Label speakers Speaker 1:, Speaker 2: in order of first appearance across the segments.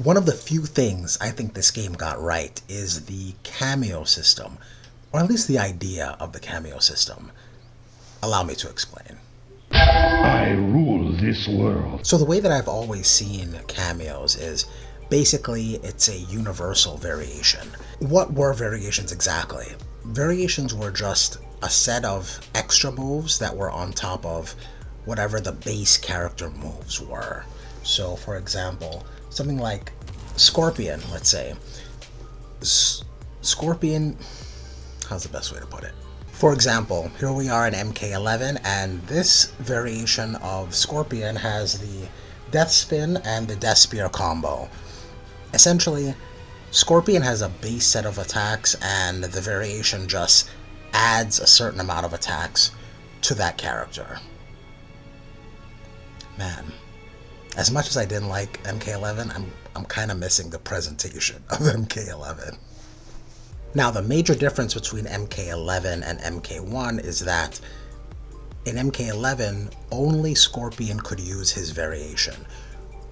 Speaker 1: One of the few things I think this game got right is the cameo system, or at least the idea of the cameo system. Allow me to explain.
Speaker 2: I rule this world.
Speaker 1: So the way that I've always seen cameos is basically it's a universal variation. What were variations exactly? Variations were just a set of extra moves that were on top of whatever the base character moves were. So for example, something like Scorpion, let's say. Scorpion, how's the best way to put it? For example, here we are in MK11, and this variation of Scorpion has the Death Spin and the Death Spear combo. Essentially, Scorpion has a base set of attacks, and the variation just adds a certain amount of attacks to that character. Man, as much as I didn't like MK11, I'm kind of missing the presentation of MK11. Now, the major difference between MK11 and MK1 is that in MK11, only Scorpion could use his variation,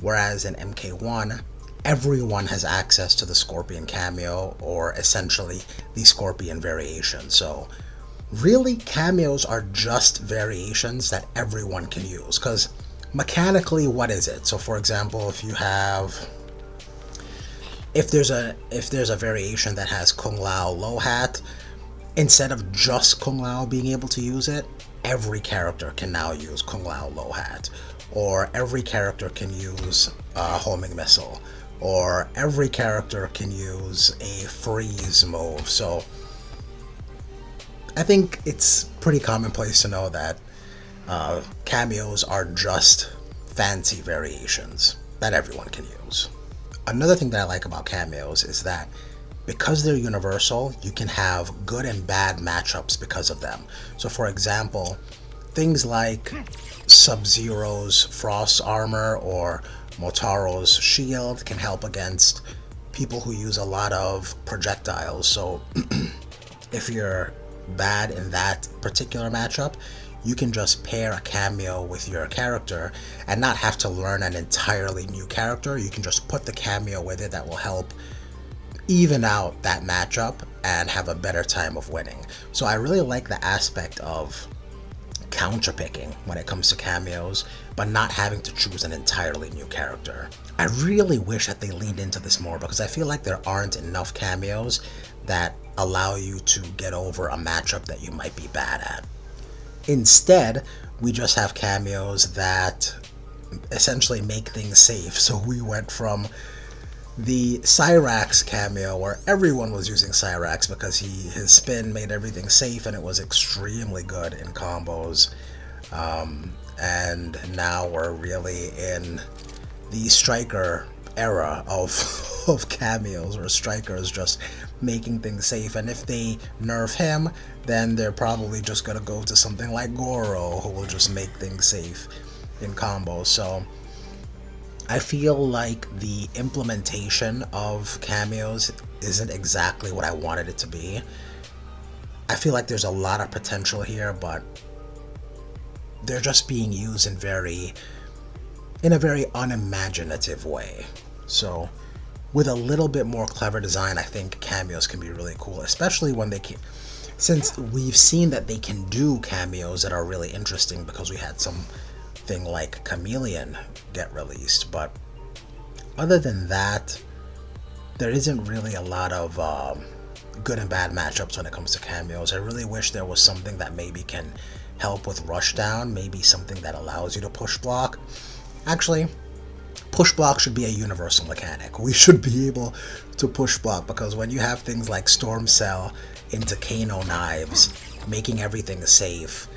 Speaker 1: whereas in MK1, everyone has access to the Scorpion cameo, or essentially the Scorpion variation. So really, cameos are just variations that everyone can use, because mechanically, what is it? So for example, if there's a variation that has Kung Lao low hat, instead of just Kung Lao being able to use it, every character can now use Kung Lao low hat, or every character can use homing missile, or every character can use a freeze move. So I think it's pretty commonplace to know that cameos are just fancy variations that everyone can use. Another thing that I like about cameos is that because they're universal, you can have good and bad matchups because of them. So for example, things like Sub-Zero's Frost Armor or Motaro's Shield can help against people who use a lot of projectiles. So if you're bad in that particular matchup, you can just pair a cameo with your character and not have to learn an entirely new character. You can just put the cameo with it that will help even out that matchup and have a better time of winning. So I really like the aspect of counterpicking when it comes to cameos, but not having to choose an entirely new character. I really wish that they leaned into this more, because I feel like there aren't enough cameos that allow you to get over a matchup that you might be bad at. Instead, we just have cameos that essentially make things safe. So we went from the Cyrax cameo, where everyone was using Cyrax because his spin made everything safe and it was extremely good in combos. And now we're really in the Striker era of cameos, where Striker is just making things safe, and if they nerf him, then they're probably just gonna go to something like Goro, who will just make things safe in combos. So I feel like the implementation of cameos isn't exactly what I wanted it to be. I feel like there's a lot of potential here, but they're just being used in a very unimaginative way. So with a little bit more clever design, I think cameos can be really cool, especially when they can, since we've seen that they can do cameos that are really interesting, because we had something like Chameleon get released. But other than that, there isn't really a lot of good and bad matchups when it comes to cameos. I really wish there was something that maybe can help with rushdown, maybe something that allows you to push block. Actually, push block should be a universal mechanic. We should be able to push block, because when you have things like Storm Cell into Kano knives, making everything safe,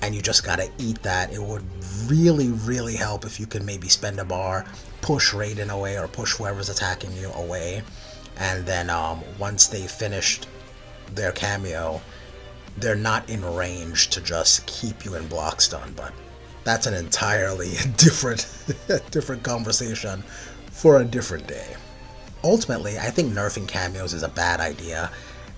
Speaker 1: and you just gotta eat that, it would really, really help if you could maybe spend a bar, push Raiden away, or push whoever's attacking you away, and then once they finished their cameo, they're not in range to just keep you in block stun. But that's an entirely different conversation for a different day. Ultimately, I think nerfing cameos is a bad idea,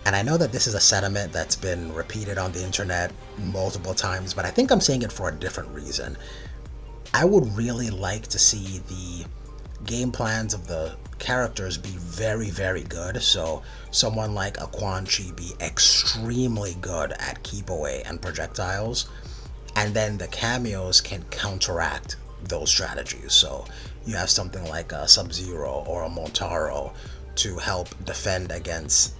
Speaker 1: and I know that this is a sentiment that's been repeated on the internet multiple times, but I think I'm saying it for a different reason. I would really like to see the game plans of the characters be very, very good. So someone like a Quan Chi be extremely good at keep away and projectiles, and then the cameos can counteract those strategies. So you have something like a Sub-Zero or a Motaro to help defend against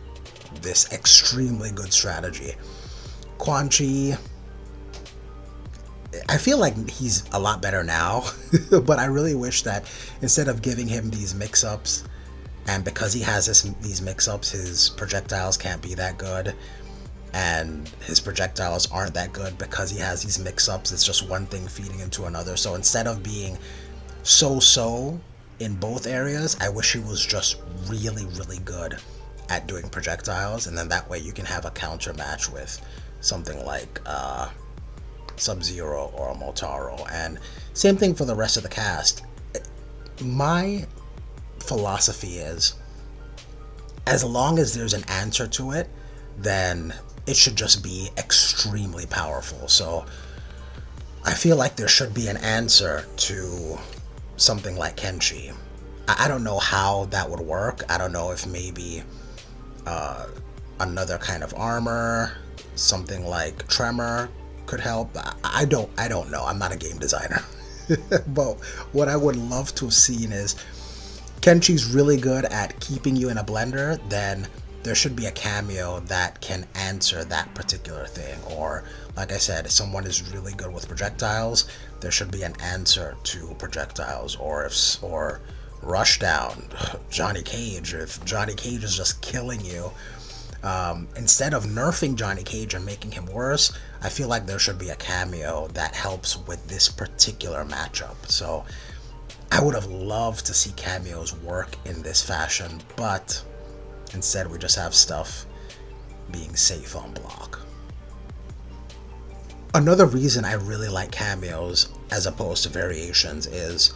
Speaker 1: this extremely good strategy. Quan Chi, I feel like he's a lot better now, but I really wish that instead of giving him these mix-ups, and because he has these mix-ups, his projectiles can't be that good, and his projectiles aren't that good because he has these mix-ups. It's just one thing feeding into another. So instead of being so-so in both areas, I wish he was just really, really good at doing projectiles, and then that way you can have a counter match with something like Sub-Zero or a Motaro. And same thing for the rest of the cast. My philosophy is, as long as there's an answer to it, then it should just be extremely powerful. So I feel like there should be an answer to something like Kenshi. I don't know how that would work. I don't know if maybe another kind of armor, something like Tremor could help. I don't know. I'm not a game designer. But what I would love to have seen is Kenshi's really good at keeping you in a blender, then there should be a cameo that can answer that particular thing. Or, like I said, if someone is really good with projectiles, there should be an answer to projectiles. Or Rushdown, Johnny Cage. If Johnny Cage is just killing you, instead of nerfing Johnny Cage and making him worse, I feel like there should be a cameo that helps with this particular matchup. So I would have loved to see cameos work in this fashion, but instead we just have stuff being safe on block. Another reason I really like cameos as opposed to variations is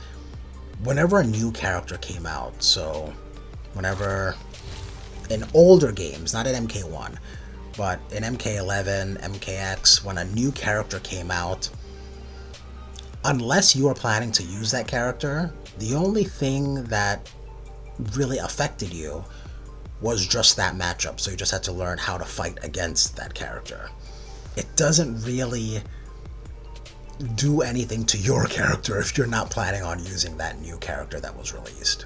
Speaker 1: whenever a new character came out, so whenever in older games, not in MK1, but in MK11, MKX, when a new character came out, unless you are planning to use that character, the only thing that really affected you was just that matchup. So you just had to learn how to fight against that character. It doesn't really do anything to your character if you're not planning on using that new character that was released.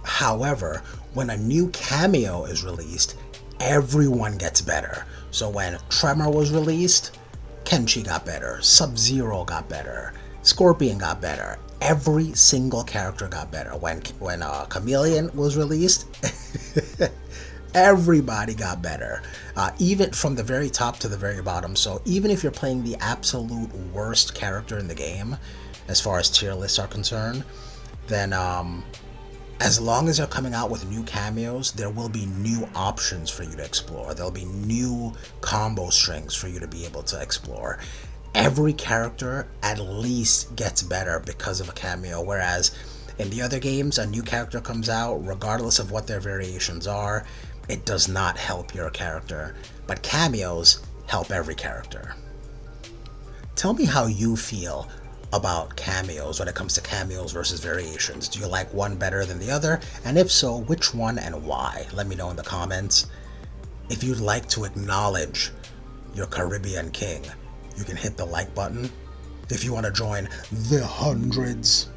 Speaker 1: However, when a new cameo is released, everyone gets better. So when Tremor was released, Kenshi got better, Sub-Zero got better, Scorpion got better, every single character got better. When Chameleon was released, everybody got better, even from the very top to the very bottom. So even if you're playing the absolute worst character in the game, as far as tier lists are concerned, then as long as they're coming out with new cameos, there will be new options for you to explore. There'll be new combo strings for you to be able to explore. Every character at least gets better because of a cameo, whereas in the other games, a new character comes out, regardless of what their variations are, it does not help your character. But cameos help every character. Tell me how you feel about cameos when it comes to cameos versus variations. Do you like one better than the other? And if so, which one and why? Let me know in the comments. If you'd like to acknowledge your Caribbean king, you can hit the like button. If you want to join the hundreds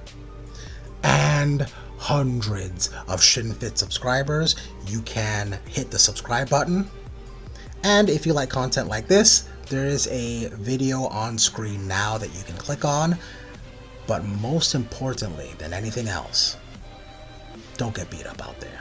Speaker 1: and hundreds of shinfitz subscribers, you can hit the subscribe button. And if you like content like this, there is a video on screen now that you can click on. But most importantly than anything else, don't get beat up out there.